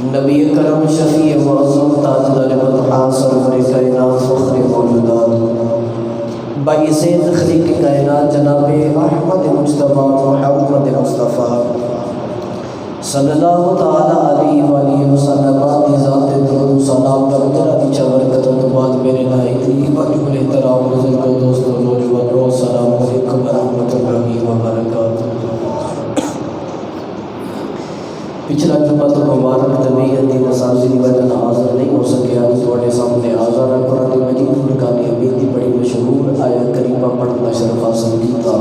نبی کرم شفیع معظم تاجدار مدحان سرور کائنات فخر موجودات باعث تخلیق کائنات جناب احمد مجتبی محمد مصطفیٰ صلی اللہ تعالی علیہ وآلہ وسلم دی ذات درود و سلام کا تیرا نیچا برکتوں تو بعد میرے نائدی بجمل احترام بزرگ دوستوں نوجوانوں السلام علیکم ورحمۃ اللہ وبرکاتہ۔ پچھلا جمعہ تو مبارک طبیعت دی مساجد کی وجہ نہ حاضر نہیں ہو سکے، آج تھوڑے سامنے حاضر ہے۔ قرآن مجید فرقان حمید کی بڑی مشہور آیت کریمہ پڑھنا شرف حاصل کیتا۔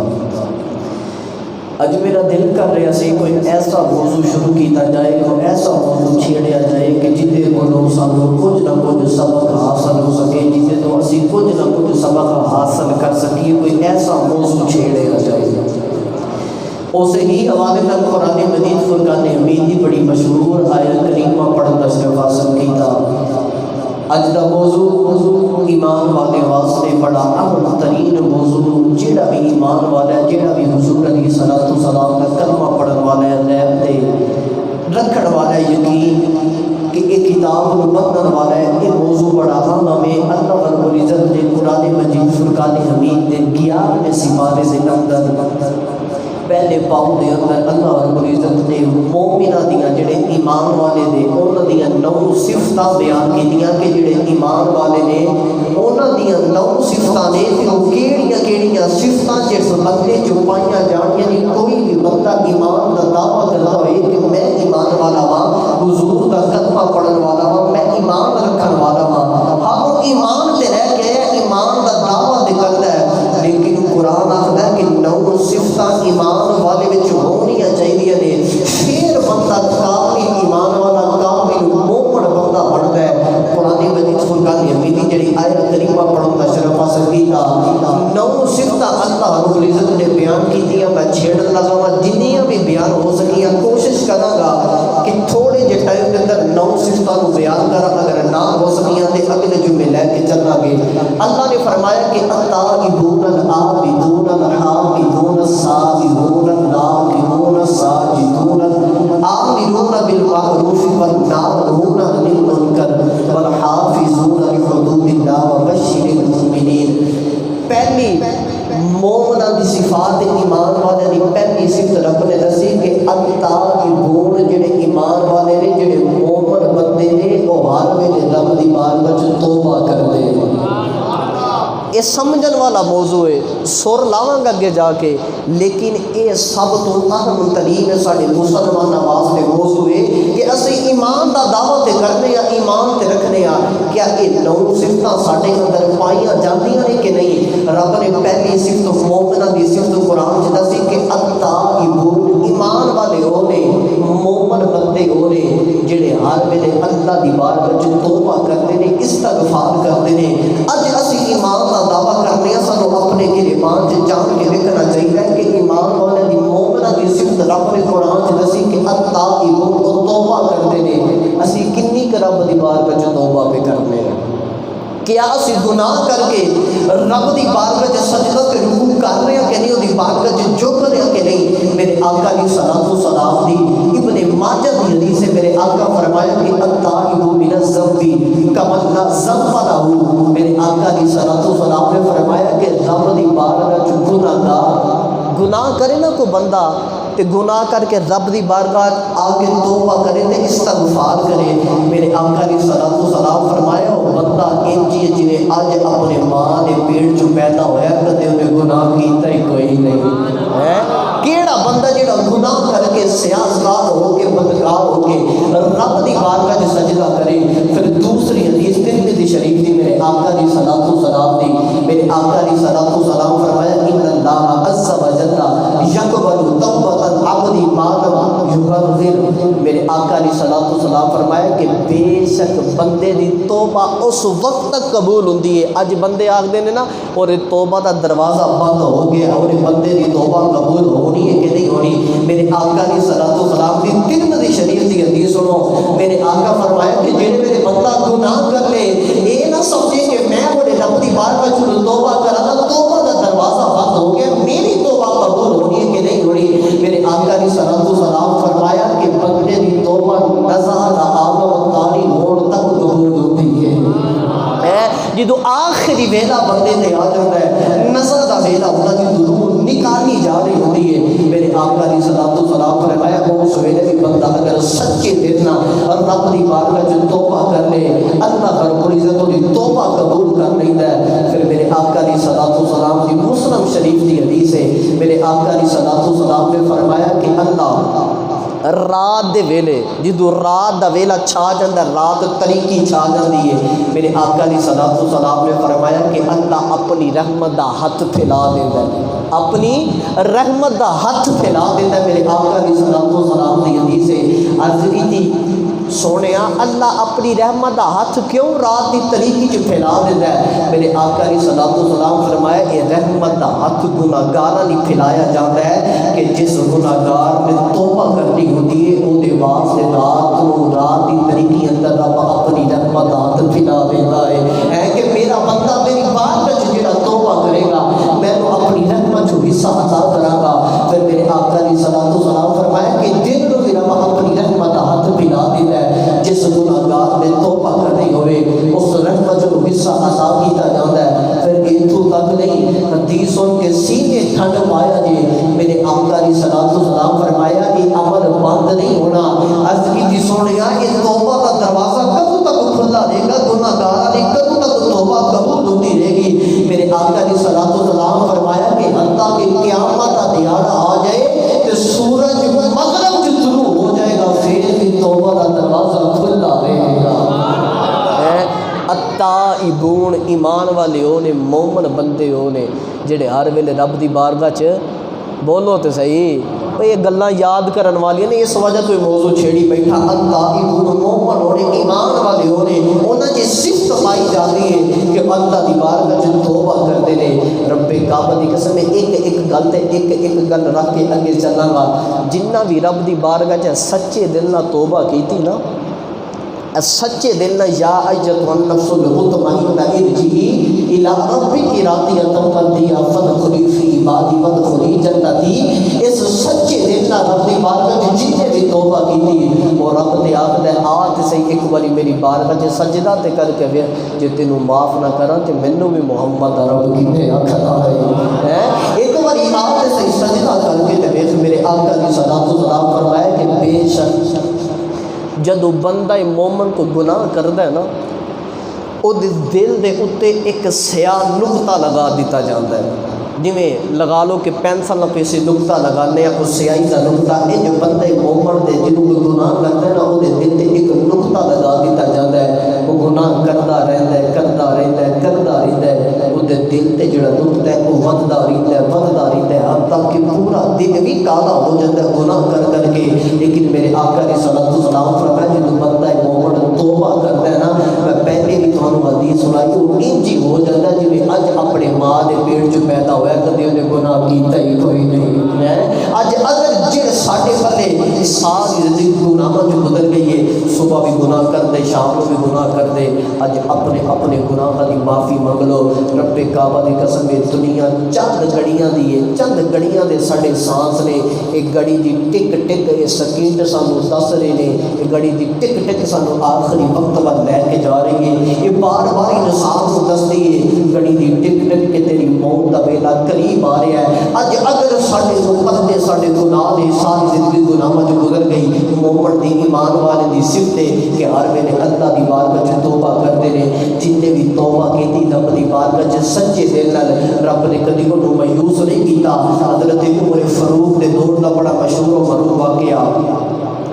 اج میرا دل کر رہا سی کوئی ایسا موضوع شروع کیتا جائے، کوئی ایسا موضوع چھیڑیا جائے کہ جتے کو سانو کچھ نہ کچھ سبق حاصل ہو سکے، جتے تو اسی کچھ نہ کچھ سبق حاصل کر سکیے، کوئی ایسا موضوع چھیڑیا جائے۔ اسے ہی حوالے تک قرآن مجید فرقان حمید کی بڑی مشہور آیت کریمہ پڑھنا شرف حاصل کیتا۔ اج دا موضوع ایمان والے واسطے بڑا اہم ترین موضوع، جیڑا بھی ایمان والا ہے، جیڑا بھی حضور علیہ الصلوۃ والسلام کا کلمہ پڑھن والا ہے، غیب تے رکھن والا ہے یقین کہ یہ کتاب کو پڑھن والا ہے، یہ موضوع بڑا اہم ہے۔ اللہ رب العزت نے قرآن مجید فرقان حمید دے 11ویں سپارے دے اندر پہلے پاؤ دے اندر اللہ رب العزت نے مومنہ دیاں جڑے ایمان والے دے انہاں دیاں 9 صفتاں بیان کیتیاں کہ جڑے ایمان والے نے انہاں دیاں 9 صفتاں نے تے او کیڑیاں صفتاں جس بندے جو پائیاں جانیاں نہیں۔ کوئی بھی بندہ ایمان دا دعویٰ کرتا ہوئے کہ میں ایمان والا ہاں، حضور دا کلمہ پڑھن والا ہاں، میں ایمان رکھن والا ہاں، ہاں وہ ایمان تے رہ کے ایمان دا دعویٰ تے کرتا ہے، لیکن قرآن آخدا ہے کہ 9 صفتاں ایمان والے وچ ہونیاں چاہیے نے، پھر بندہ کامل ایمان والا کامل مومن بندہ بنتا ہے۔ قرآن مجید فرقان حمید کی جڑی آیت کریمہ پڑھن دا شرف حاصل کیتا، 9 صفتاں اللہ رب العزت نے بیان کیتیاں۔ میں چھیڑن لگا وا جنیاں بھی بیان ہو سکیاں کوشش کراں گا کہ تھوڑے جے ٹائم دے اندر 9 صفتاں نو بیان کراں، اگر نہ ہو سکیاں تے اگلے جمعے لے کے چلاں گے۔ اللہ نے فرمایا کہ التائبون العابدون الحامدون السائحون الراکعون الساجدون الآمرون بالمعروف والناہون عن المنکر والحافظون لحدود اللہ وبشر المؤمنین۔ پہلی مومنہ دی صفات ایمان والے دی پہلی صفت رب نے دسی کہ التائبون جڑے ایمان والے نے، جڑے مومن بندے نے، وہ ہر ویلے رب دی بارگاہ وچ توبہ کردے ہیں۔ یہ سمجھن والا موضوع ہے، سر لاواں گا اگے جا کے، لیکن یہ سب تو اہم ترین سارے مسلمانوں واسطے موضوع ہے کہ اسی ایمان دا دعویٰ تے کرنے یا ایمان تے رکھنے آ، کیا یہ 9 صفتاں ساڈے اندر پائیاں جاندیاں نے کہ نہیں؟ رب نے پہلی صفت مومنہ دی صفت قرآن چ دسی کہ التائبون، ایمان والے ہو نے، مومن بندے ہو نے جڑے ہر ویلے اللہ دی بارگاہ وچ توبہ کرتے نے، استغفار کرتے نے۔ اج اسی ایمان دا دعویٰ کرنے ہیں، سانو اپنے گریبان سے جان کے دیکھنا چاہیے کہ ایمان والے دی مومنہ دی صفت رب نے قرآن سے دسی کہ التائبون، وہ توبہ کرتے ہیں۔ اسی کنی کہ رب دی بارگاہ وچ توبہ پہ کرنے ہیں؟ کیا اسی گناہ کر کے رب دی بارگاہ وچ سجدہ تے رکوع کر رہے ہیں کہ نہیں؟ دی بارگاہ وچ جھک رہے ہیں کہ نہیں؟ میرے آقا علیہ الصلوۃ والسلام دی ابن ماجہ دی حدیث سے میرے آقا فرمایا کہ التائب من الذنب کمن لا ذنب لہ۔ میرے آقا علیہ الصلوۃ والسلام نے فرمایا کہ رب دی بارگاہ وچ گناہ کرے نا کوئی بندہ تے گناہ کر کے رب دی بارگاہ آگے توبہ کرے تے استغفار کرے، میرے آقا علیہ الصلوۃ والسلام فرمایا وہ بندہ انج جویں اج اپنے ماں دے پیٹ چوں پیدا ہویا کدے انہیں گناہ کیتا ہی کوئی نہیں ہے۔ کیڑا بندہ جڑا گناہ کر کے سیاستدار ہو کے بدکار ہو کے رب دی بارگاہ وچ سجدہ کرے؟ پھر دوسری حدیث ترمذی شریف دی میرے آقا علیہ الصلوۃ والسلام دی، میرے آقا علیہ الصلوۃ والسلام فرمایا ان اللہ عز وجل یقبل توبۃ العبد ما لم یغرر۔ میرے آقا علیہ الصلوۃ والسلام فرمایا کہ بے شک بندے دی توبہ اس وقت تک قبول ہوندی ہے۔ اج بندے آکھدے نے نا اور توبہ دا دروازہ بند ہو گیا اور بندے دی توبہ قبول ہونی ہے کہ نہیں ہونی؟ میرے آقا علیہ الصلوۃ والسلام دی ترمذی شریف دی حدیث سنو، میرے آقا فرمایا کہ جڑے میرے بندہ گناہ کر لے اے نہ سمجھے کہ میں بڑے رب دی بارگاہ وچ توبہ کراں گا، توبہ دا دروازہ بند ہو گیا، میری توبہ قبول ہونی ہے کہ نہیں ہونی؟ میرے آقا علیہ الصلوۃ والسلام فرمایا کہ بندے دی توبہ نزا جدو آخری ویلا بندے تے آ جاتا ہے، نظر دا ویلا ہوتا جدو روح نکالی جا رہی ہوتی ہے، میرے آقا علیہ الصلوۃ والسلام فرمایا اس ویلے بھی بندہ اگر سچے دل نہ اور رب دی بارگاہ وچ توبہ کر لے، اللہ رب العزت دی توبہ قبول کر لیتا ہے۔ پھر میرے آقا علیہ الصلوۃ والسلام کی مسلم شریف کی حدیث ہے، میرے آقا علیہ الصلوۃ والسلام نے فرمایا کہ اللہ رات دے ویلے جدو رات دا ویلا چھا جاندہ، رات تریکی چھا جاندی ہے، میرے آقا علیہ الصلوۃ والسلام نے فرمایا کہ اللہ اپنی رحمت دا ہاتھ پھیلا دیتا ہے، اپنی رحمت دا ہاتھ پھیلا دیتا ہے۔ میرے آقا علیہ الصلوۃ والسلام کی حدیث ہے، عرض کی تھی سونیا اللہ اپنی رحمت دا ہاتھ کیوں رات دی تریکی چ پھیلا دیتا ہے؟ میرے آقا علیہ الصلوۃ والسلام فرمایا یہ رحمت دا ہاتھ گناہگاراں لئی پھیلایا جاتا ہے کہ جس گناہگار نے توبہ کرنی ہوتی ہے او دے واسطے رات دی تریکی اندر رب اپنی رحمت دا ہاتھ پھیلا دیتا ہے کہ میرا بندہ میری بات وچ جڑا توبہ کرے گا میں اپنی رحمت جو حصہ عطا کراں گا۔ پھر میرے آقا علیہ الصلوۃ والسلام فرمایا کہ جن کو بھی رب اپنی رحمت دا ہاتھ پھیلا دیتا ہے، جس گناہگار نے توبہ کرنی ہوئے اس رحمت جو حصہ عطا کیتا جاتا ہے۔ پھر اتھوں تک نہیں، حدیث سن کے سینے ٹھنڈ پایا جی، میرے آقا علیہ الصلوۃ والسلام فرمایا یہ عمل بند نہیں ہونا۔ عرض کی جی سونیا یہ توبہ کا دروازہ کب تک کھلا رہے گا؟ گناہگار نے کب تک توبہ قبول ہوتی رہے گی؟ میرے آقا علیہ الصلوۃ والسلام فرمایا کہ حتیٰ کہ قیامت کا دیہڑا آ جائے کہ سورج مغرب جو طلوع ہو جائے گا پھر بھی توبہ کا دروازہ کھلا رہے گا۔ التائبون ایمان والے ہو نے، مومن بندے ہو نے جڑے ہر ویلے رب دی بارگاہ چ بولو تے صحیح یہ گلاں یاد کرن والی نے، اس وجہ تو یہ موضوع چھیڑی بیٹھا۔ التائبون مومن ہونے، ایمان والے ہونے، انہاں دی صفت پائی جاتی ہے کہ اللہ دی بارگاہ چ توبہ کرتے نے۔ رب کعبہ دی قسم ایک گل تے ایک گل رکھ کے اگے چلاں گا، جنہ بھی رب دی بارگاہ چ سچے دل نال توبہ کیتی نا، سچے دل نہ یا ایتھا النفس المطمئنہ ارجعی الی ربک راضیہ مرضیہ فادخلی فی عبادی وادخلی جنتی، اس سچے دل نہ رب دی بارگاہ وچ جتنے بھی توبہ کیتی اور رب تے آکھدا ہے آ تے صحیح ایک باری میری بارگاہ وچ سجدہ تے کر کے ویکھ، جے تینوں معاف نہ کراں تے مینوں بھی محمد رب کیتے آکھدا ہے ایک باری آ تے صحیح سجدہ کر کے تے ویکھ۔ میرے آقا علیہ الصلوۃ والسلام فرمایا کہ بے شک جدو بندہ مومن کو گناہ کردا ہے نا، او دل دے اتے ایک سیاہ نقطہ لگا دیتا جاتا ہے، جویں لگا لو کہ پینسل نہ پیسے نقطہ لگانے ہیں، اس سیاہی کا نقطہ یہ جو بندے مومن دے جنوں کوئی گناہ کرتا ہے نا وہ دل تے ایک نقطہ لگا دیتا جاتا ہے، وہ گناہ کرتا رہتا ہے کرتا رہتا ہے کرتا رہتا ہے، وہ دل تے جڑا نقطہ ہے وہ ودتا رہتا ہے ودتا رہتا ہے حتیٰ کہ پورا دل بھی کالا ہو جاتا ہے گناہ کر کر کے۔ لیکن میرے آقا علیہ الصلوۃ والسلام فرمایا جدوں بندہ مومن توبہ کرتا ہے نا، میں پہلے بھی تھانوں حدیث سنائی، وہ انجی ہو جاتا ہے جویں اج اپنے ماں دے پیٹ چ پیدا ہوا کدی انہیں گناہ کیتا ہی کوئی نہیں ہے۔ اج اگر جڑے ساڈے پلے ساری زندگی گناہاں جو گزر گئی ہے، صبح بھی گناہ کر دے شام کو بھی گناہ کر دے، اج اپنے اپنے گناہاں دی معافی منگ لو۔ رب کعبہ دی قسم ہے دنیا چند گھڑیاں دی ہے، چند گھڑیاں دے ساڈے سانس نے، ایک گھڑی دی ٹک ٹک یہ سکینٹ سانوں دس رہے نے، ایک گھڑی دی ٹک ٹک سانوں آخری وقت ول لے کے جا رہی ہے، یہ بار بار انسان کو دستی ہے گھڑی دی ٹک ٹک کہ تیری موت دا ویلا قریب آ رہا ہے۔ اج اگر ساڈے پردے ساڈے گناہ نے ساری زندگی گناہاں جو گزر گئی، مومن دی ایمان والے دی صفت ہے کہ ہر ویلے اللہ دی بارگاہ وچ توبہ کرتے ہیں، جن نے بھی توبہ کیتی رب دی بارگاہ وچ سچے دل نال، رب نے کدی انہوں مایوس نہیں کیتا۔ حضرت عمر فاروق دے دور دا بڑا مشہور و معروف واقعہ،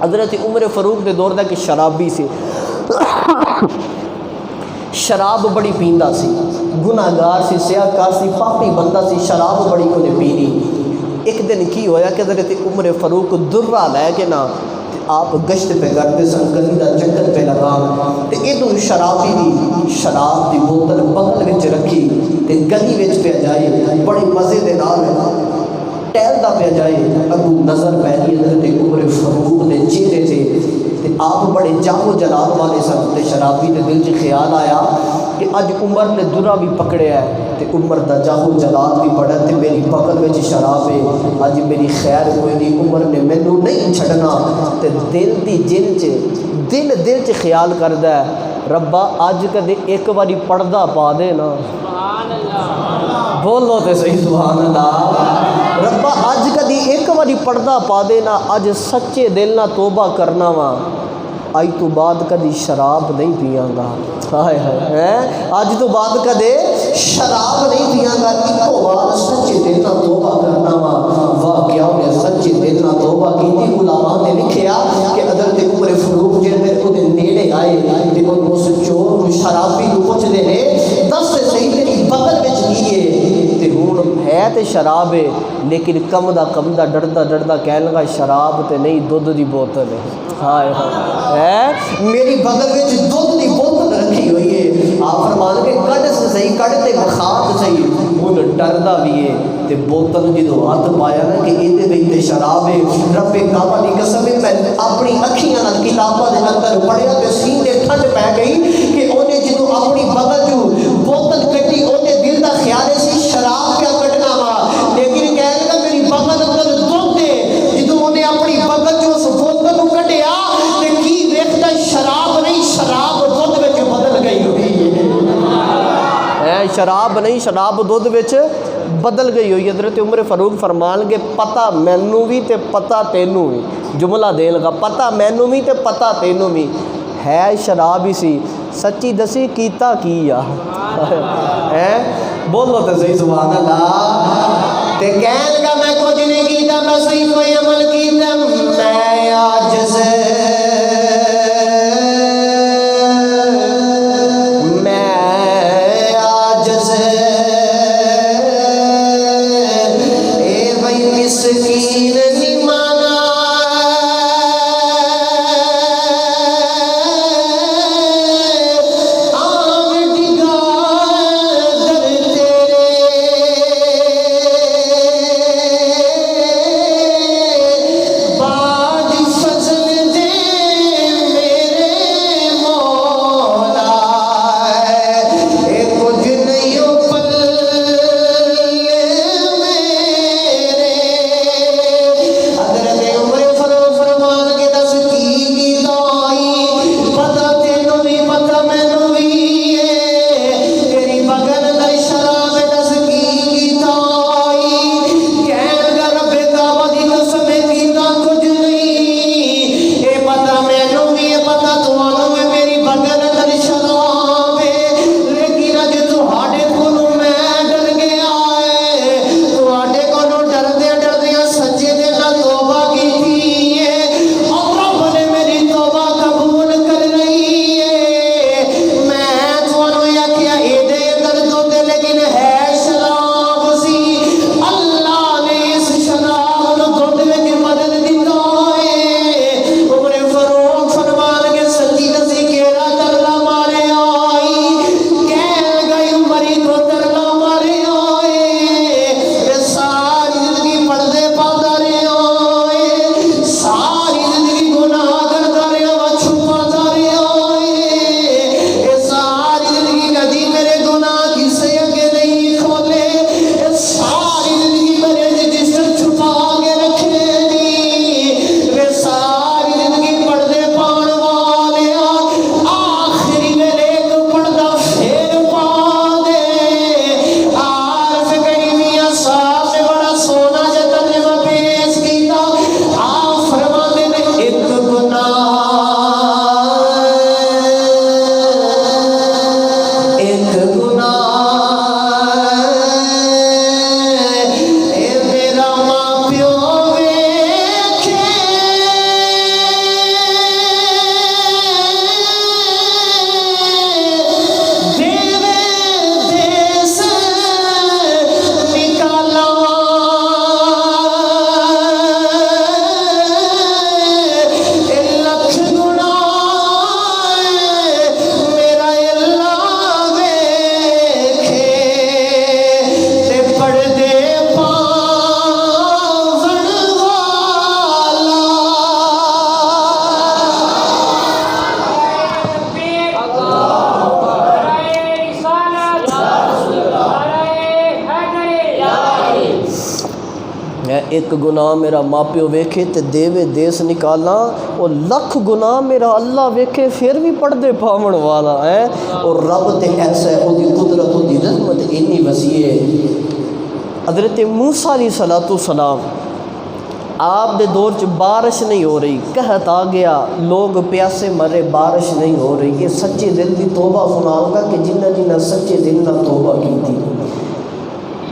حضرت عمر فاروق دے دور دا کہ شرابی سی، شراب بڑی پیندا سی، گناہگار سی، سیاہ کار سی، پاپی بندہ سی، شراب بڑی کو نے پینی۔ ایک دن کی ہویا کہ حضرت عمر فاروق درہ لے کے نا آپ گشت پہ کرتے سن، گلی دا چکر پہ لگا تے ادھر شرابی دی شراب دی بوتل بغل وچ رکھی تے گلی وچ پہ جائے، بڑے مزے دے نال ٹہلدا پہ جائے، اگوں نظر پہلی حضرت عمر فاروق دے چہرے تے آپ بڑے جاہو جلال والے سن تے شرابی دے دل چ خیال آیا کہ اج عمر نے درہ بھی پکڑیا ہے تے عمر دا جاہو جلال بھی بڑا تے میری بغل وچ شراب ہے، اج میری خیر کوئی نہیں، عمر نے مینوں نہیں چھڈنا تے دل دی دل چ خیال کردا ہے ربا اج کدے ایک واری پردہ پا دے نا، بولو تے صحیح سبحان اللہ، ربا اج کدی ایک واری پردہ پا دے نا، اج سچے دل نہ توبہ کرنا وا، اج تو بعد کدی شراب نہیں پیاں گا، ہائے ہائے، اج تو بعد کدے شراب نہیں پیاں گا، ایکو بار سچے دل نہ توبہ کرنا وا۔ واہ کیا انہیں سچے دل نہ توبہ کی تھی، علماء نے لکھیا کہ حضرت عمر فاروق جڑے اودے نیڑے آئے تے اس چور کو شرابی کو پوچھدے نے دس تے صحیح تیری بغل وچ کی ہے تے ہن ہے تے شراب ہے، لیکن کمدا ڈردا کہن لگا شراب تے نہیں دودھ دی بوتل ہے، ہائے ہائے، میری بغل وچ دودھ دی بوتل رکھی ہوئی ہے، آپ فرمان کے کڈ صحیح کڈ تے بخات صحیح، ہن ڈردا بھی ہے تے بوتل جدو ہاتھ پایا نا کہ یہ تے شراب ہے، رب کعبہ دی قسم ہے، میں اپنی اکھیاں نال کتاباں دے اندر پڑھیا تے سینے ٹھنڈ پے گئی کہ اونے جدو اپنی بغل جو بوتل کٹی اونے دل دا خیال سی شراب پیا کٹنا وا، لیکن کہنے لگا میری بغل اندر دودھ ہے، جدو اونے اپنی بغل جو اس بوتل کو کٹیا تے کی ویکھدا شراب نہیں شراب دودھ وچ بدل گئی ہوئی ہے، شراب نہیں شراب دودھ وچ بدل گئی ہوئی۔ حضرت عمر فاروق فرمان کے پتہ مینوں بھی تے پتہ تینوں بھی، جملہ دے لگا پتہ مینوں بھی تے پتہ تینوں بھی، ہے شراب ہی سی، سچی دسی کیتا کیا ہے، بولو تے صحیح سبحان اللہ، تے کہن لگا میں کچھ نہیں کیتا، میں صحیح کوئی عمل کیتا، میں عاجز ایک گناہ میرا ماں پیو ویکھے تے دیوے دیس نکالاں، اور لکھ گناہ میرا اللہ ویکھے پھر بھی پردے پاون والا ہے۔ اور رب تے ایسا ہے، وہ دی قدرت، وہ دی رحمت اتنی وسیع ہے۔ حضرت موسیٰ علیہ السلام، آپ دے دور چ بارش نہیں ہو رہی، قحط آ گیا، لوگ پیاسے مرے، بارش نہیں ہو رہی۔ یہ سچے دل دی توبہ سناؤں گا کہ جنہ جنہ سچے دل نہ توبہ کی تھی۔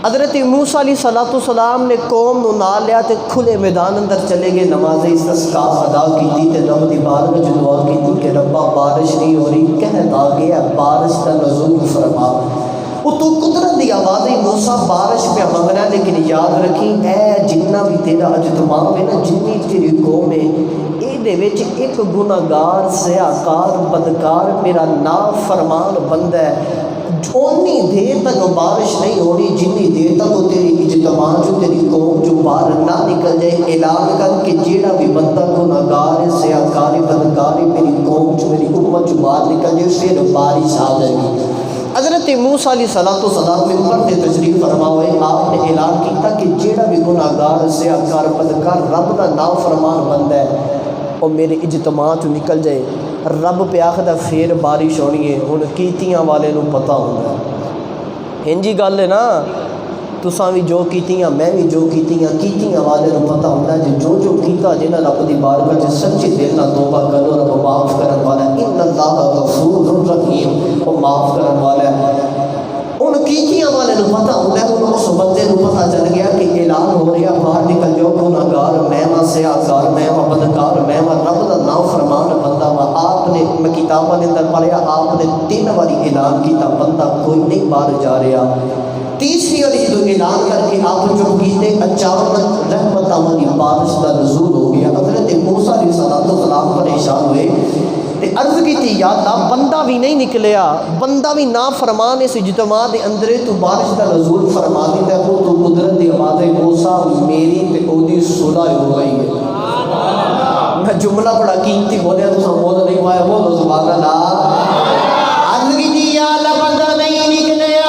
حضرت موسیٰ علیہ السلام نے قوم نو نال لیا تے کھلے میدان اندر چلے گئے، نماز استسقاء ادا کی تے رب دی بارگاہ وچ دعا کی کہ ربا بارش نہیں ہو رہی، قحط آ گیا، بارش کا نزول فرما۔ وہ تو قدرت دی آواز ہے، موسیٰ بارش پہ منگنا، لیکن یاد رکھیں اے جنہ بھی تیرا اجتماع ہے نا، جنی تیری قوم ہے، اے دے وچ ایک گناہگار، سیاکار، بدکار، میرا نافرمان بندہ ہے، اونی دیر تک بارش نہیں ہونی جنی دیر تک وہ تیری اجتماع جو تیری قوم جو باہر نہ نکل جائے۔ اعلان کر کہ جیڑا بھی بندہ گناہگار ہے، سیاکار ہے، بدکار ہے، میری قوم جو میری امت جو باہر نکل جائے، پھر بارش آ جائے گی۔ حضرت موسیٰ علیہ السلام ممبر پہ تشریف فرما ہوئے، آپ نے اعلان کیتا کہ جیڑا بھی گناہگار، سیاکار، بدکار، رب دا نافرمان بندہ ہے، اور میرے اجتماع تو نکل جائے، رب پہ آخدہ پھر بارش ہونی ہے۔ ہن کیتیاں والے نو پتہ ہوگا، ہنجی گل ہے نا، تساں بھی جو کیتیاں، میں بھی جو کیتیاں والے نو پتہ ہوتا ہے جو کیتا جنہاں رب دی بارگاہ وچ سچے دل نال توبہ کرو، رب معاف کرن والا ہے۔ ان اللہ غفور رحیم، وہ معاف کرن والا ہے۔ ان کیتیاں والے نو پتہ ہوتا ہے، ان اس بندے نو پتہ چل گیا کہ اعلان ہو رہا، باہر نکل جاؤ، گناہگار میں وا، سیاکار میں وا، بدکار میں وا، رب دا نافرمان بندہ وا۔ آپ نے، میں کتاباں دے اندر پڑھیا، آپ نے 3 باری اعلان کیتا، بندہ کوئی نہیں باہر جا رہا۔ تیسری والی جو اعلان کر کے آپ چپ کیتے، اچانک رحمتاں والی بارش کا نزول ہو گیا۔ حضرت موسیٰ علیہ السلام پریشان ہوئے تے عرض کی تھی، یا اللہ بندہ بھی نہیں نکلیا، بندہ بھی نافرمان اس اجتماع دے اندر، تو بارش کا نزول فرما دیتا ہے۔ وہ تو قدرت دی آواز ہے، موسیٰ میری تے او دی صلح ہو گئی ہے۔ میں جملہ بڑا قیمتی بولیا، تو سب بول نہیں پایا، بولو سبحان اللہ۔ عرض کی تھی، یا اللہ بندہ نہیں نکلیا،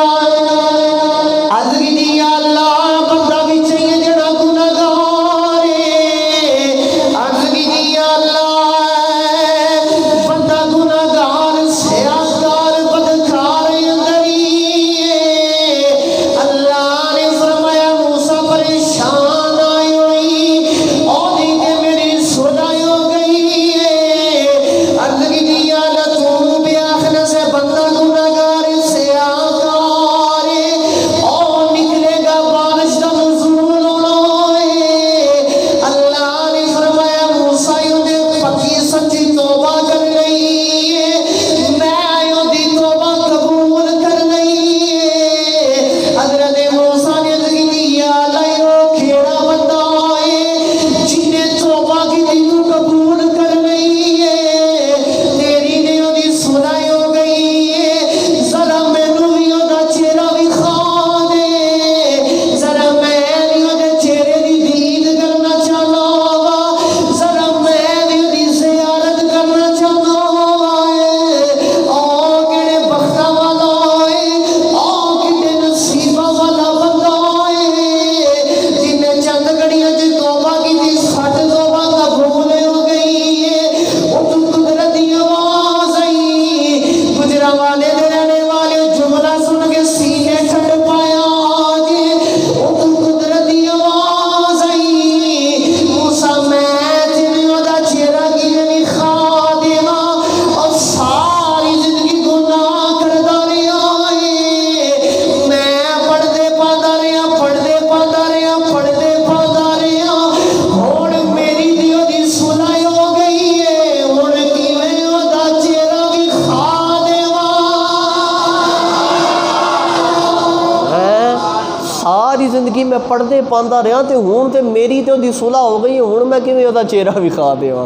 زندگی میں پڑھتے پاندا رہا تے ہون تے میری تے دی صلح ہو گئی، ہون میں کیویں دا چہرہ وکھا دیواں؟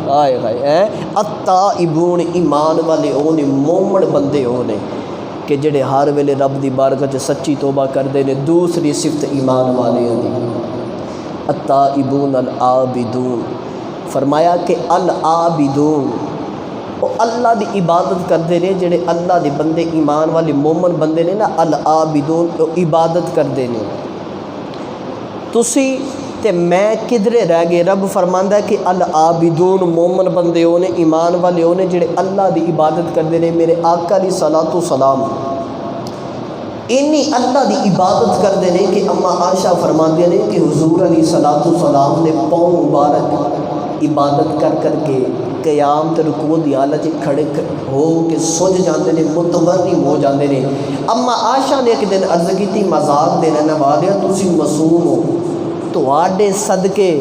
ہائے ہائے التائبون، ایمان والے او نے، مومن بندے او نے کہ جڑے ہر ویلے رب دی بارگاہ وچ سچی توبہ کردے نے۔ دوسری صفت ایمان والے دی التائبون العابدون، فرمایا کہ العابدون وہ اللہ دی عبادت کرتے ہیں، جڑے اللہ دے بندے ایمان والے مومن بندے نے نا، العابدون وہ عبادت کرتے ہیں۔ تسی تے میں کدھرے رہ گئے. رب فرماندا ہے کہ العابدون مومن بندے ہونے ایمان والے ہونے جڑے اللہ دی عبادت کردے نے. میرے آقا علیہ الصلوۃ والسلام اینی اللہ دی عبادت کردے نے کہ اما عائشہ فرماندے نے کہ حضور علیہ الصلوۃ والسلام نے پاؤں مبارک عبادت کر کر کے قیام تے رکوع دی حالت کھڑے ہو کے سج جاندے نے, متورم ہو جاندے نے. اما عائشہ نے ایک دن عرض کیتی مذاق دے رہنے والے تسی معصوم ہو, تواڈے صدقے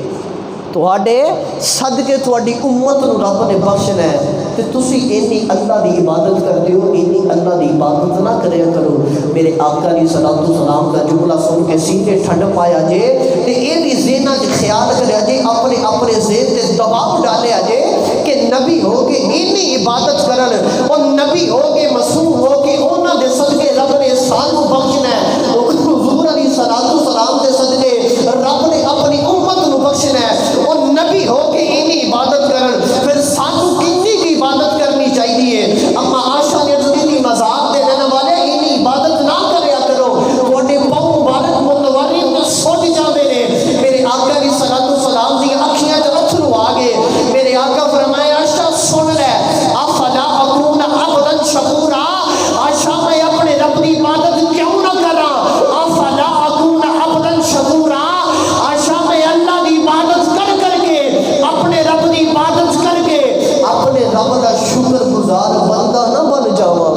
تواڈی امت نو رب نے بخشنا ہے تے تسی اینی اللہ دی عبادت کردے ہو, اینی اللہ دی عبادت نہ کریا کرو. میرے آقا علیہ الصلوۃ والسلام کا جملہ سن کے سینے ٹھنڈ پایا جے تے اے بھی ذہن وچ خیال کریا جے, اپنے ذہن تے دباؤ ڈالیا جے کہ نبی ہو کے اینی عبادت کرن اور نبی ہو کے معصوم ہو کے انہاں دے صدقے رب نے سانو بخشنا ہے. حضور علیہ الصلوۃ والسلام دے صدقے رب نے اپنی امت نو بخشنا ہے. اور نبی ہو کے اینی عبادت کرن پھر سانو کتنی کی عبادت کرنی چاہیے. اما عائشہ نے زندگی مذاق دے رہنے والے اینی عبادت نہ کریا کرو, تواڈے پاؤں مبارک متورم تے سج جاندے نے. میرے آقا علیہ الصلوۃ والسلام دی اکھیاں تے اتھرو آ گئے. میرے آقا فرمایا عائشہ سن لے افلا اکون عبدا شکورا, عائشہ میں اپنے رب دی عبادت کیوں نہ کراں. افلا اکون عبدا شکورا, عائشہ میں اللہ دی عبادت کر کے اپنے رب دی عبادت کر کے اپنے رب دا شکر گزار بندہ نہ بن جاواں.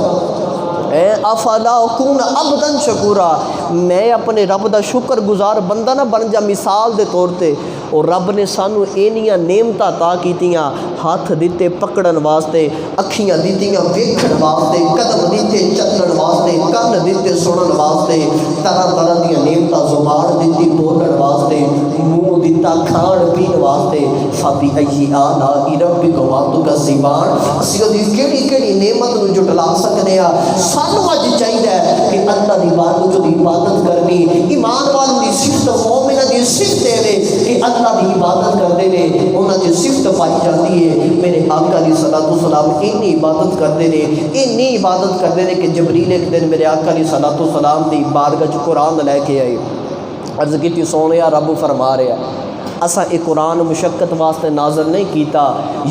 افلا اکون عبدا شکورا, میں اپنے رب دا شکر گزار بندہ نہ بن جا. مثال دے طور تے اور رب نے سانو اینیاں نعمتاں عطا کیتیاں, ہاتھ دیتے پکڑن واسطے, اکھیاں دیتیاں ویکھن واسطے, قدم دیتے چلن واسطے, کن دیتے سنن واسطے, طرح طرح دیاں نعمتاں زبان دیتی بولن واسطے, منہ دیتا کھان پین واسطے. فبأي آلاء ربكما تكذبان, اسی دی کیڑی کیڑی نعمت نو جٹلا سکدے آ. سانو اج چاہیے کہ اللہ دی بارگاہ دی عبادت کرنی. ایمان والوں دی صفت مومنہ دی صفت ہے کہ اللہ دی عبادت کردے نے, انہاں دی صفت پائی جاتی ہے. میرے آقا علیہ الصلوۃ والسلام اینی عبادت کردے نے, اینی عبادت کردے نے کہ جبریل ایک دن میرے آقا علیہ الصلوۃ والسلام دی بارگاہ چ قرآن لے کے آئے. عرض کیتی سونیا رب فرما رہا ہے اسا ایک قرآن مشقت واسطے نازل نہیں کیتا.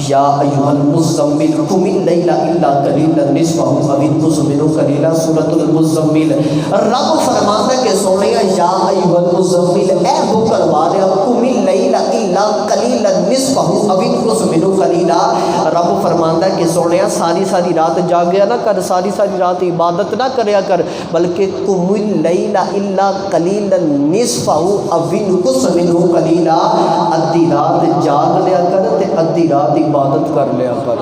یا ایھا المزمل قم اللیل الا قلیلا نصفہ او انقص منہ قلیلا, سورۃ المزمل. رب فرماتا ہے کہ سونیا یا ایھا المزمل, اے بکر والے قم اللیل الا قلیلا نصفہ او انقص منہ قلیلا. رب فرماتا ہے کہ سونیا ساری رات جاگیا نہ کر, ساری رات عبادت نہ کریا کر, بلکہ قم اللیل الا قلیلا نصفہ او انقص منہ قلیلا, ادھی رات جاگ لیا کر تے ادھی رات عبادت کر لیا کر.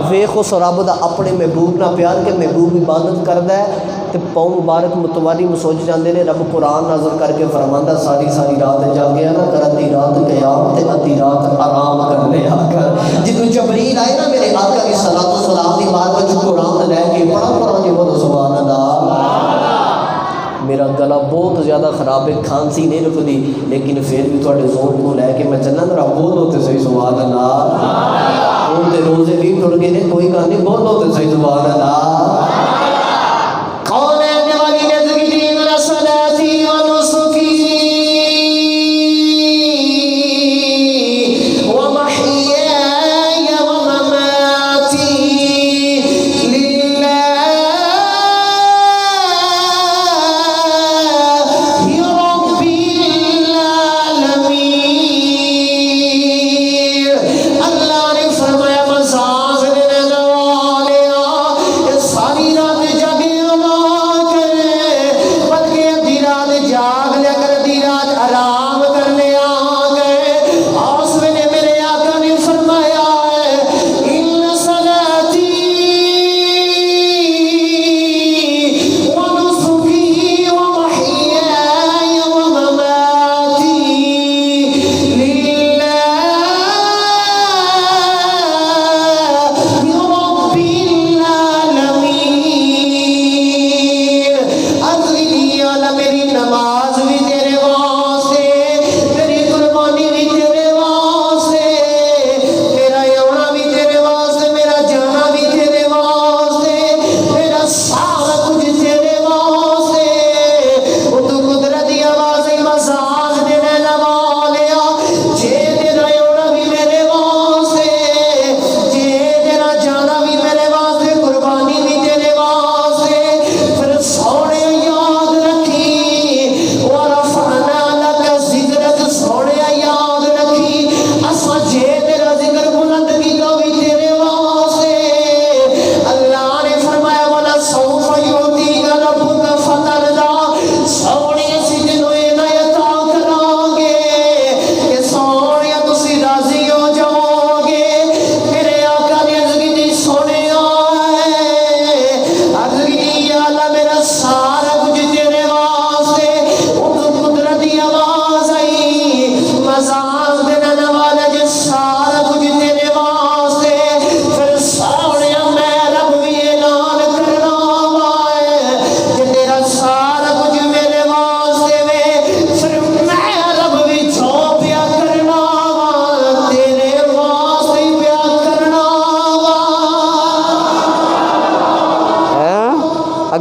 ویکھ اس رب دا اپنے محبوب نہ پیار کے محبوب عبادت کردا ہے تے پاؤں مبارک متورم سوچ جاندے نے. رب قرآن نازل کر کے فرماندا ساری رات جاگیا نہ کر, ادھی رات قیام تے ادھی رات آرام کر لیا کر. جدوں جبریل آئے نا میرے آقا علیہ الصلوۃ والسلام دی بارگاہ وچ قرآن لے کے بڑا جی بولو سبحان اللہ. میرا گلا بہت زیادہ خراب ہے, کھانسی نہیں رکدی, لیکن پھر بھی تھوڑے زور کو لے کے میں چلنا ذرا بولو تے صحیح سبحان اللہ. ہن تے روزے بھی ٹر گئے نے, کوئی گل نہیں, بولو تے صحیح سبحان اللہ. کون ہے اپنے والی نے زندگی میرا صلاتی و نسکی و محیای و مماتی للہ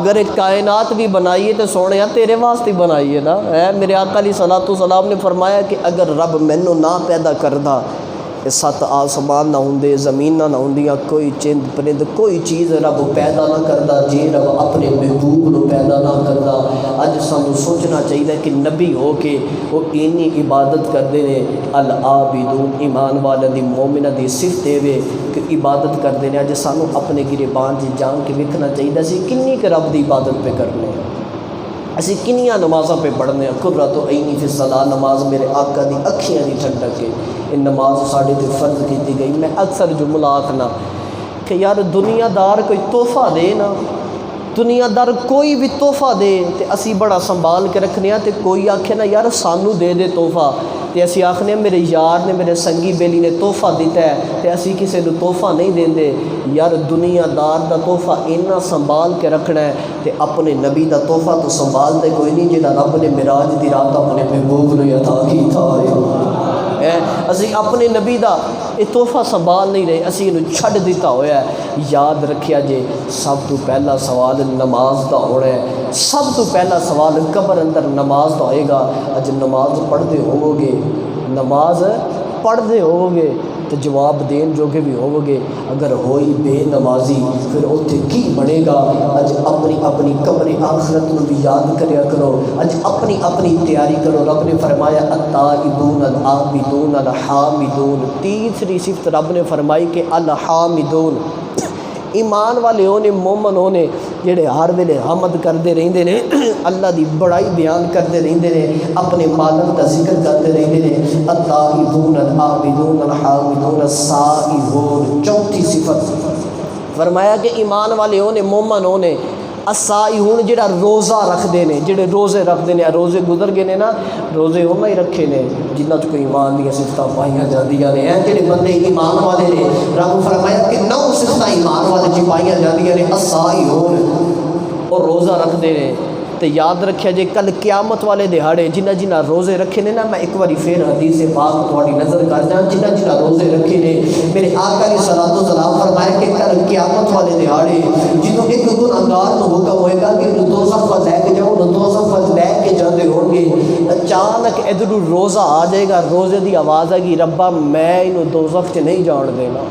اگر ایک کائنات بھی بنائی ہے تو سونے تیرے واسطے بنائی ہے نا. میرے آقا علیہ الصلوۃ والسلام نے فرمایا کہ اگر رب مینوں نہ پیدا کردا، یہ 7 آسمان نہ ہوندے، زمیناں نہ ہوندیاں، کوئی چند پرند کوئی چیز رب پیدا نہ کردا جے رب اپنے محبوب نو پیدا نہ کردا. اج سانوں سوچنا چاہیے کہ نبی ہو کے وہ اینی عبادت کرتے ہیں. العابدون ایمان والے دی مومنہ دی صفت ہے کہ عبادت کرتے ہیں. اج سانوں اپنے گریبان سے جان کے ویکھنا چاہیے سی کنی کہ رب دی عبادت پہ کرنے ہیں، اسی کنیاں نمازاں پہ پڑھنے ہیں. قرۃ عینی فی الصلاۃ، نماز میرے آقا دی اکھیاں دی ٹھنڈک ہے. یہ نماز ساڈے تے فرض کیتی گئی. میں اکثر جملہ آکھنا کہ یار دنیا دار کوئی تحفہ دے نا، دنیا دار کوئی بھی تحفہ دے تے اسی بڑا سنبھال کے رکھنے ہیں. تے کوئی آکھے نا یار سانو دے دے تحفہ تے اسی آکھنے میرے یار نے میرے سنگی بیلی نے تحفہ دیتا ہے تے اسی کسی کو تحفہ نہیں دیندے. یار دنیا دار دا تحفہ اتنا سنبھال کے رکھنا ہے تے اپنے نبی دا تحفہ تو سنبھال دے کوئی نہیں جہاں رب نے معراج دی رات اپنے محبوب نے عطا کیتا ہے. اسی اپنے نبی دا یہ تحفہ سنبھال نہیں رہے، اسی انہوں چھڈ دیتا ہویا ہے. یاد رکھیا جے سب تو پہلا سوال نماز دا ہونا ہے. سب تو پہلا سوال قبر اندر نماز دا ہوئے گا. اج نماز پڑھتے ہو گے، نماز پڑھتے ہو گے تو جواب دین جوگے بھی ہو گے. اگر ہوئی بے نمازی پھر اتنے کی بنے گا. اج اپنی اپنی قبر آخرت کو بھی یاد کریا کرو، اج اپنی اپنی تیاری کرو. رب نے فرمایا التائبون العابدون الحامدون. تیسری صفت رب نے فرمائی کہ الحامدون، ایمان والے ہونے مومن ہونے جڑے ہر ویلے حمد کرتے رہندے نے، اللہ دی بڑائی بیان کرتے رہندے نے، اپنے مالک کا ذکر کرتے رہندے نے. التائبون العابدون الحامدون السائحون. چوتھی صفت فرمایا کہ ایمان والے ہونے مومن ہونے السائحون جڑا روزہ رکھتے ہیں، جڑے روزے رکھتے ہیں. روزے گزر گئے نے نا، روزے انہاں ہی رکھے نے جنہ چ کوئی ایمان دیا صفتاں پائیاں جاندیاں نے. جڑے بندے ایمان والے نے رب فرمایا کہ 9 صفتاں ایمان والے چ پائیاں جاندیاں نے. السائحون اور روزہ رکھتے ہیں. تو یاد رکھیا جے کل قیامت والے دہاڑے جنہ جنہ روزے رکھے نے نا، میں ایک باری پھر حدیث پاک تھوڑی نظر کر جاں، جنہ جنہ روزے رکھے نے میرے آقا علیہ الصلوۃ والسلام فرمایا کہ کل قیامت والے دہاڑے جنہوں ایک گنہگار کو حکم ہوئے گا کہ دوزخ پر لے کے جاؤ، دوزخ پر لے کے جاندے ہوں گے. اچانک ادھر روزہ آ جائے گا، روزے دی آواز آئے گی ربا میں انہوں دوزخ چ نہیں جان دینا.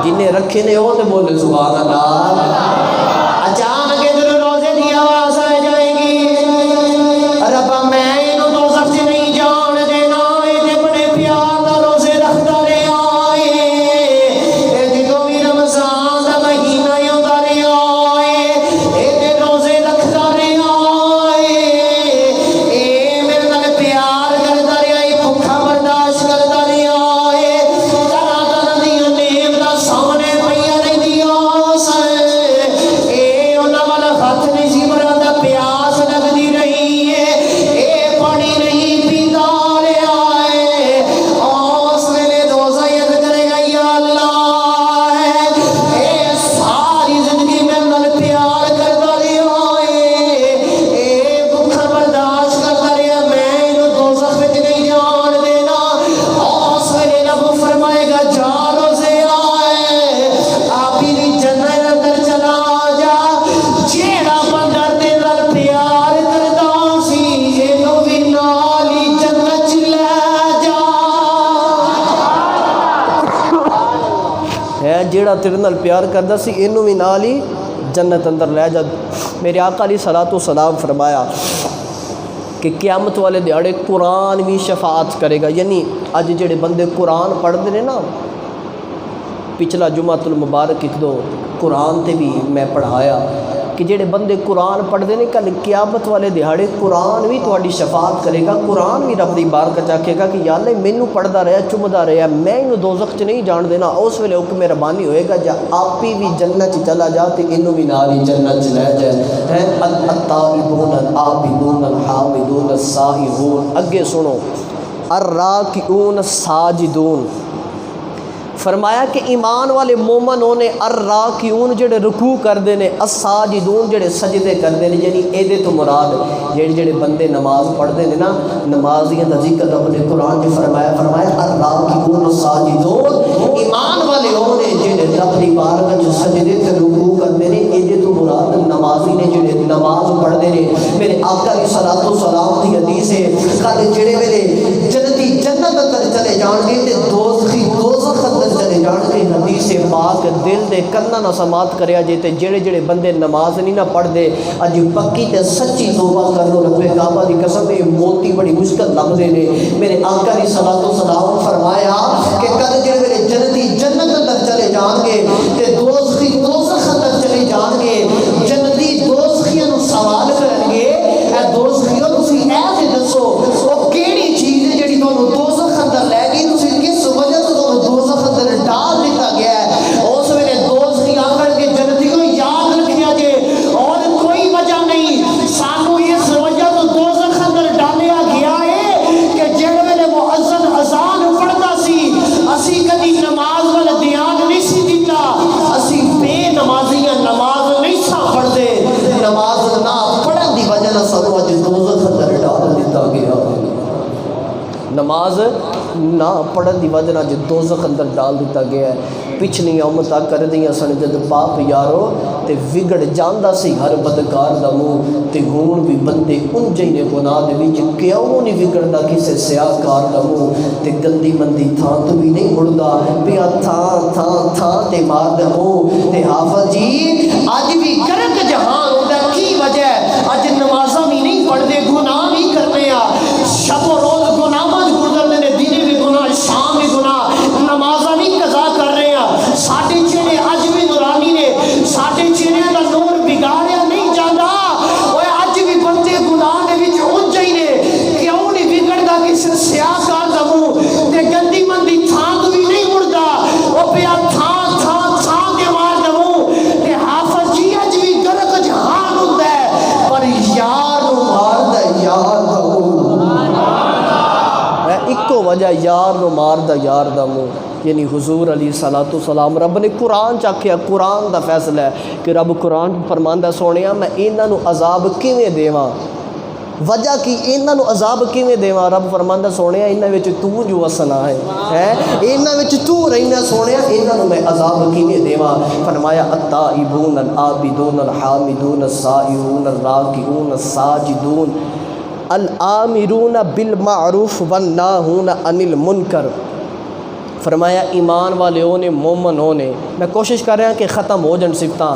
جنہیں رکھے نے وہ تے بولے سبحان اللہ. اچانک ادھر روزے دی آواز آ جائے گی ربا میں انہوں دوزخ چ نہیں جان دینا. یہ بڑے پیار دا روزے رکھتا رہا ہے، جدوں بھی رمضان دا مہینہ آندا رہا ہے یہ روزے رکھتا رہا ہے. اے میرے نال پیار کردا رہا ہے، بھوکا برداشت کردا رہا ہے. طرح طرح دی نعمتاں سامنے پئیاں رہندیاں سن. اے انہاں والا ہاتھ نہیں سی بڑھاتا، پیاس لگدی رہی ہے، اے پانی نہیں پیندا رہا ہے. اس ویلے روزہ یاد کرے گا یا اللہ اے ساری زندگی میرے نال پیار کردا رہا ہے، اے بھوکا برداشت کردا رہا، میں انہوں دوزخ وچ نہیں جان دینا. اس ویلے رب فرمائے گا جا روزے آئے آپ ہی دی جنت اندر چلا جا. جیڑا بندہ تیرے نال پیار کردا سی اینوں وی نال ہی جنت چ لے جا. ہے جیڑا تیرے نال پیار کردا سی اینوں وی نال ہی جنت اندر لے جا. میرے آقا علیہ الصلوۃ والسلام فرمایا کہ قیامت والے دیہڑے قرآن بھی شفاعت کرے گا. یعنی اج جڑے بندے قرآن پڑھتے ہیں نا، پچھلا جمعۃ المبارک ایک دو قرآن تے بھی میں پڑھایا کہ جڑے بندے قرآن پڑھتے ہیں کل قیامت والے دیہڑے قرآن بھی تھوڑی شفاعت کرے گا. قرآن بھی رب دی بارگاہ آکھے گا کہ یا اللہ مینوں پڑھدا رہا چمدا رہا، میں انہوں دوزخ چ نہیں جان دینا. اس ویلے حکم مہربانی ہوئے گا جا آپ ہی بھی جنت چ چلا جا تے انہوں بھی نال ہی جنت چ لے جائے. التائبون العابدون الحامدون السائحون. اگے سنو الراکعون الساجدون. فرمایا کہ ایمان والے مومن ہونے الراکعون جڑے رکوع کردے نے، الساجدون جڑے سجدے کردے نے. یعنی ایدے تو مراد جڑے بندے نماز پڑھتے ہیں نا، نمازیاں دا ذکر رب نے قرآن میں فرمایا الراکعون الساجدون. ایمان والے ہونے جڑے رب دی بارگاہ وچ سجدے تے رکوع کردے نے، ایدے تو مراد کہ حدیث پاک دل دے کناں نہ سماعت کریا جے تے جڑے جڑے بندے نماز نہیں نہ پڑھ دے اج پکی تے سچی توبہ کر لو رب کعبہ دی قسم یہ موتی بڑی مشکل لبدے نے میرے آقا علیہ الصلوۃ والسلام فرمایا کہ کل جڑے میرے جنتی جنت اندر چلے جان گے تے دوزخی دوزخ اندر چلے جان گے جنتی دوزخیاں نو سوال کرن گے اے دوزخیو تسی اے تے دسو او کیڑی چیز ہے جڑی تانوں دوزخ اندر لے گئی تسی کس وجہ سے تانوں دوزخ اندر ڈال دتا گیا ہے اس ویلے دوزخی آکھن کے جنتیوں یاد رکھیا جے اور کوئی وجہ نہیں سانو اس وجہ تو دوزخ اندر ڈالیا گیا ہے کہ جڑے ویلے مؤذن اذان پڑھدا سی اسی کدی نماز ول دھیان نہیں سی دیتا اسی بے نمازیاں نماز نہیں سا پڑھدے نماز نہ پڑھن دی وجہ نال سانو اج دوزخ اندر ڈال دتا گیا نماز نہ پڑھن دی وجہ نال دوزخ اندر ڈال دیتا گیا ہے پچھلی امتاں کردیاں سن جد پاپ یارو تے وگڑ جاندا سی ہر بدکار دا منہ تے ہون بھی بندے انجے نے گناہ دے وچ کیوں نہیں وگڑدا کسے سیاہ کار دا منہ تے گندی مندی تھاں تو بھی نہیں مڑدا پیا تھاں تے مار دا منہ تے حافظ جی اج بھی کرک جہان ہوندا کی وجہ ہے اج نمازاں بھی نہیں پڑھدے گناہ بھی کرنے آ شب و روز گناہ گزرنے نے دن بھی گناہ شام بھی گناہ نمازاں بھی قضا کر رہے ہیں ساڈے چہرے اج بھی نورانی نے ساڈے چہرے دا نور بگاڑیا نہیں جاندا اوے اج بھی بندے گناہ دے وچ اونجے ہی نے کیوں نہیں بگڑدا کسے سیاہ کار دا منہ تے گندی مندی تھاں تو بھی نہیں مڑدا او پیا تھاں تے مار دا منہ تے حافظ جی اج بھی گرک جہان ہوندا ہے پر یار نو مار دا یار دا منہ اکو وجہ یار نو مار دا یار دا منہ یعنی حضور علیہ الصلوۃ والسلام رب نے قرآن چاکھیا قرآن دا فیصلہ ہے کہ رب قرآن فرماندا سونیا میں انہاں نو عذاب کیویں دیواں وجہ کی انہاں نو عذاب کیویں دیواں رب فرماندا سونیا انہاں وچ تو جو وسنا ہے انہاں وچ تو رہنا سونیا انہاں نو میں عذاب کیویں دیواں فرمایا التائبون العابدون الحامدون السائحون الراکعون الساجدون الآمرون بالمعروف والناہون عن المنکر فرمایا ایمان والے ہونے مومن ہونے میں کوشش کر رہا کہ ختم ہو جن صفتاں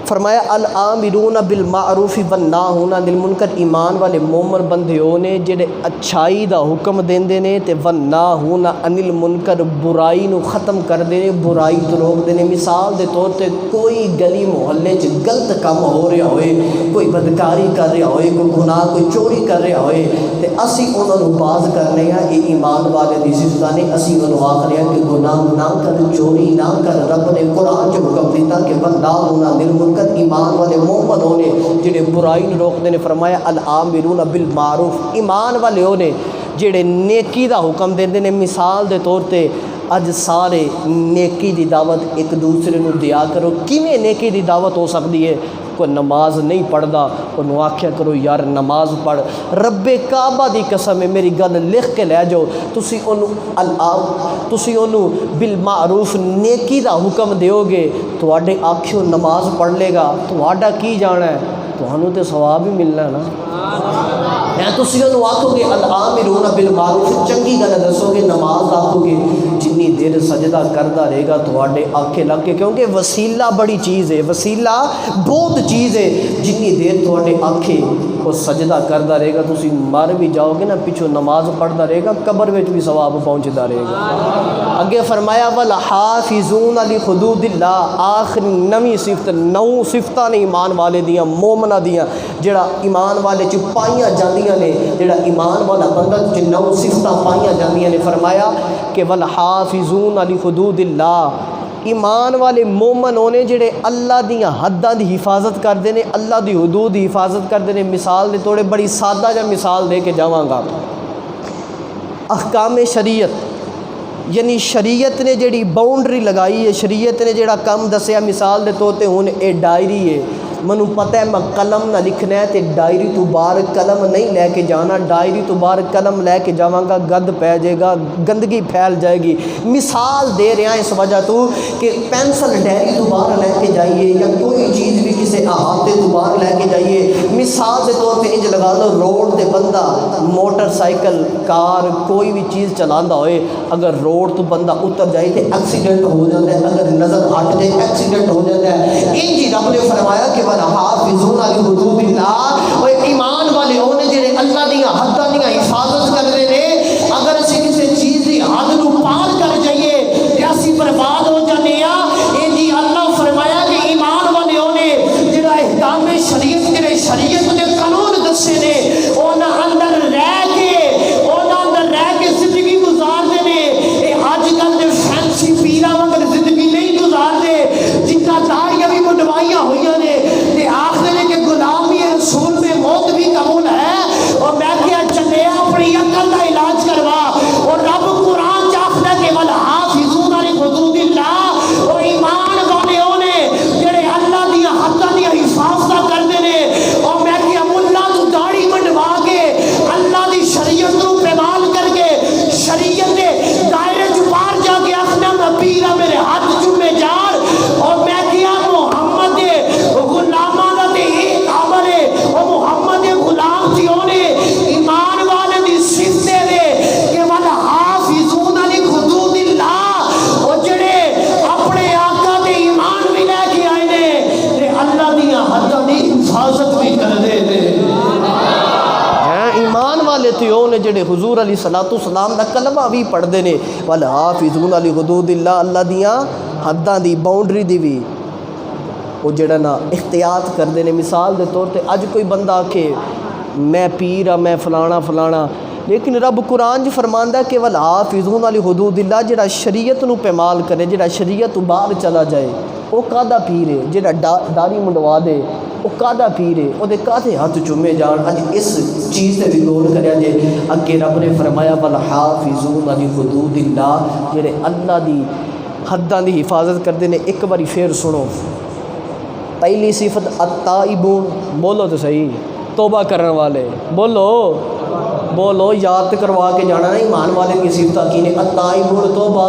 فرمایا الآمرون بالمعروف والناہون عن المنکر ایمان والے مومن بندے ہونے جڑے اچھائی دا حکم دیندے نے تے والناہون عن المنکر برائی نو ختم کر دے نے برائی تو روک دے نے مثال دے طور تے کوئی گلی محلے چ غلط کام ہو رہا ہوئے کوئی بدکاری کر رہا ہوئے کوئی گناہ کوئی چوری کر رہا ہوئے تے اسی انہاں نو باز کرنے ہاں یہ ایمان والے دی صفتاں نے اسی انہاں آکھ رہے ہیں کہ گناہ نہ کر چوری نہ کر رب نے قرآن چ حکم دیتا کہ والناہون عن المنکر ایمان والے مومن ہونے جڑے برائی نو روک دے نے فرمایا الآمرون بالمعروف ایمان والے ہونے جڑے نیکی دا حکم دیندے نے مثال دے طور تے اج سارے نیکی دی دعوت ایک دوسرے نو دیا کرو کیویں نیکی دی دعوت ہو سکتی ہے کوئی نماز نہیں پڑھدا انہوں آکھیا کرو یار نماز پڑھ رب کعبہ دی قسم ہے میری گل لکھ کے لے جاؤ تسی انہوں بالمعروف نیکی دا حکم دیو گے تواڈے آکھیو نماز پڑھ لے گا تواڈا کی جانا ہے تانوں تے ثواب ہی ملنا ہے نا تسی انہوں آکھو گے الآمرون بالمعروف چنگی گل دسو گے نماز آکھو گے جنی دیر سجدہ کردا رہے گا تواڈے آنکھیں لگ کے کیونکہ وسیلہ بڑی چیز ہے وسیلہ بہت چیز ہے جنی دیر تواڈے آنکھیں وہ سجدہ کردا رہے گا تسی مر بھی جاؤ گے نا پیچھو نماز پڑھدا رہے گا قبر وچ بھی ثواب پہنچدا رہے گا اگے فرمایا والحافظون لحدود اللہ آخری نویں صفت نو صفتاں نے ایمان والے دیاں مومنہ دیاں جڑا ایمان والے چ پائیاں جاندیاں نے جڑا ایمان والا بندہ چ نو صفتاں پائیاں جاندیاں نے فرمایا کہ والحافظون لحدود اللہ ایمان والے مومن ہونے جڑے اللہ دیاں حداں دی حفاظت کردے نے اللہ دی حدود دی حفاظت کردے نے مثال دے توڑے بڑی سادہ جا مثال دے کے جاواں گا احکام شریعت یعنی شریعت نے جڑی باؤنڈری لگائی ہے شریعت نے جڑا کم دسیا مثال دے طور تے ہن اے ڈائری ہے مینوں پتہ ہے میں قلم نہ لکھنا ہے تے ڈائری تو باہر قلم نہیں لے کے جانا، ڈائری تو باہر قلم لے کے جاواں گا گند پی جائے گا، گندگی پھیل جائے گی۔ مثال دے رہا اس وجہ تو کہ پینسل ڈائری تو باہر لے کے جائیے یا کوئی چیز بھی کسی احاطے تو باہر لے کے جائیے۔ مثال کے طور پہ انج لگا لو روڈ تے بندہ موٹر سائیکل کار کوئی بھی چیز چلانا ہوئے، اگر روڈ تو بندہ اتر جائے تو ایکسیڈنٹ ہو جاتا ہے، اگر نظر ہٹ جائے ایکسیڈنٹ ہو جاتا ہے۔ انج رب نے فرمایا کہ وَالْحَافِظُونَ لِحُدُودِ اللَّهِ، اور ایمان والے ہونے جڑے اللہ دیاں حداں دیاں حفاظت کرتے ہیں۔ اگر اسی کسی چیز کی حد کو پار کر جائیے تے اسی برباد ہو جانے ہاں۔ انج اللہ فرمایا کہ ایمان والے ہونے جڑا احکام شریعت جڑے شریعت کے قانون دسے نے انہاں اندر رہ کے زندگی گزارتے ہیں۔ اے اج کل دے فینسی پیراں وانگر زندگی نہیں گزارتے، جنہاں داڑیاں بھی منڈوائیاں ہوئیاں نے تے آکھدے نے کہ غلامی رسول میں موت بھی قبول ہے۔ اور میں کیا چلے اپنی عقل کا علاج کروا، اور رب قرآن چاہتا ہے کہ وَالْحَافِظُونَ لِحُدُودِ اللَّهِ، اور ایمان والے ہونے جڑے اللہ دیاں حداں دیاں حفاظت کرتے ہیں۔ اور میں کیا ملا تو داڑھی منڈوا کے اللہ دی شریعت کو پیمال کر کے شریعت دے دائرے چ باہر جا کے آخنا میں پیرا میرے ہاتھ چومے جان، اور میں کیا محمد دے غلاماں دا تے ایک عمل ہے، اور محمد دے غلام تھی ہونے ایمان والے دی صفتے دے کہ وَالْحَافِظُونَ لِحُدُودِ اللَّهِ، اور جڑے اپنے آقا دے ایمان بھی لے کے آئے نے تے اللہ دیاں حداں دی حفاظت بھی کر دے دے۔ ایمان والے تے ہونے جڑے حضور علیہ الصلوۃ والسلام دا کلمہ بھی پڑھدے نے وَالْحَافِظُونَ لِحُدُودِ اللَّهِ، اللہ دیاں حداں دی باؤنڈری دی بھی وہ جڑا نا احتیاط کردے نے۔ مثال دے طور تے اج کوئی بندہ آکھے میں پیر میں فلانا فلانا، لیکن رب قرآن جو فرماندا ہے کہ وَالْحَافِظُونَ لِحُدُودِ اللَّهِ، جڑا شریعت نو پیمال کرے، جڑا شریعت تو باہر چلا جائے وہ کادا پیر ہے، جڑا داڑھی منڈوا دے وہ کادا پیر ہے، وہ دے کادے ہاتھ چومے جان۔ اج اس چیز تے بھی غور کریا جے، اگے رب نے فرمایا وَالْحَافِظُونَ لِحُدُودِ اللَّهِ، جڑے اللہ دی حداں دی حفاظت کردے نے۔ ایک باری پھر سنو، پہلی صفت التائبون، بولو تو صحیح، توبہ کرنے والے، بولو یاد کروا کے جانا ہے ایمان والے کی صفتہ کی نے۔ التائبون توبہ،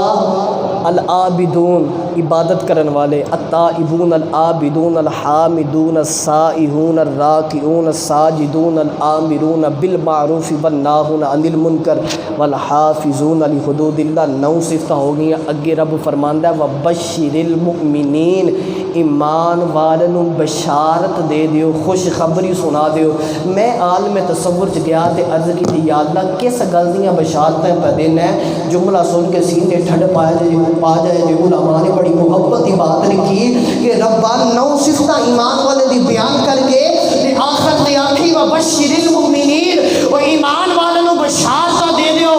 العابدون عبادت کرنے والے، التائبون العابدون الحامدون السائحون الراکعون الساجدون الآمرون بالمعروف والناہون عن المنکر والحافظون لحدود اللہ۔ 9 صفتیں ہو گئی ہیں۔ اگے رب فرماندا ہے وبشر المؤمنین، ایمان والوں بشارت دے دیو، خوشخبری سنا دیو۔ میں عالم تصور چ گیا تے عرض کی یا اللہ کس گل دیاں بشارتیں پہ دینا ہے؟ جملہ سن کے سینے ٹھنڈ پا جائے جی۔ علماء نے بڑی محبت کی بات لکھی کہ ربا 9 صفتیں ایمان والے دی بیان کر کے تے آخر تے آکھی وبشر المؤمنین، و ایمان والوں بشارت دے دیو۔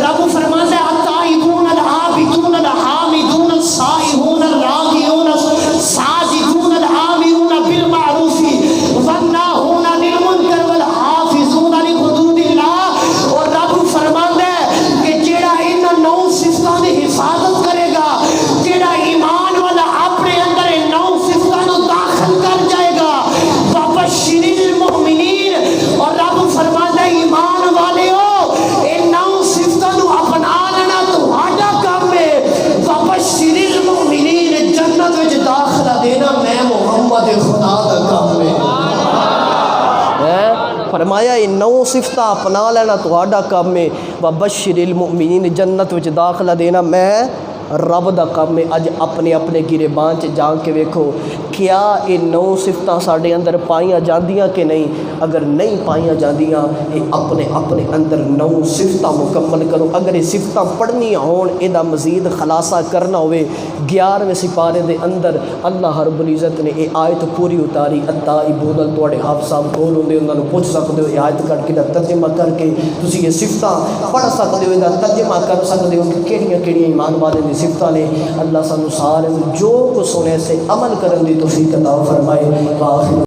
رب فرماتا ہے التائبون العابدون الحامدون السائحون الراکعون الساجدون الآمرون بالمعروف والناہون عن المنکر والحافظون لحدود اللہ۔ اور رب فرماتا ہے کہ جیڑا ان 9 صفتوں کی حفاظت کرے گا، جیڑا ایمان والا اپنے اندر 9 صفتوں داخل کر جائے گا، وبشر المؤمنین، اور رب فرماتا ہے ایمان والے ہو ان 9 صفتوں اپنا لینا تہاڈا کام ہے۔ وبشر المؤمنین، جنت وچ داخلہ دینا میں محمد خدا دا کام ہے۔ فرمایا یہ 9 صفتیں اپنا لینا تہاڈا کام ہے۔ وبشر المؤمنین، جنت وچ داخلہ دینا میں رب دا کام ہے۔ اج اپنے اپنے گریبان چ جان کے ویکھو کیا یہ 9 صفتیں ساڈے اندر پائیاں جاندیاں کہ نہیں؟ اگر نہیں پائیاں جاندیاں یہ اپنے اپنے اندر 9 صفتیں مکمل کرو۔ اگر یہ صفتیں پڑھنیاں ہون، یہ مزید خلاصہ کرنا ہوئے 11ویں سپارے دے اندر اللہ رب العزت نے یہ آیت پوری اتاری۔ التائبون، تواڈے حافظ صاحب کول ہوندے انہاں نوں پوچھ سکدے ہو، یہ آیت کٹ کے ترجمہ کر کے تسی یہ صفتیں پڑھ سکدے ہو، یہ ترجمہ کر سکدے ہو کہ کہڑیاں کہڑیاں ایمان والے دی صفتاں نے۔ اللہ سانو سارے جو کچھ سنے سے عمل کرن دی توفیق عطا فرمائے۔ آخر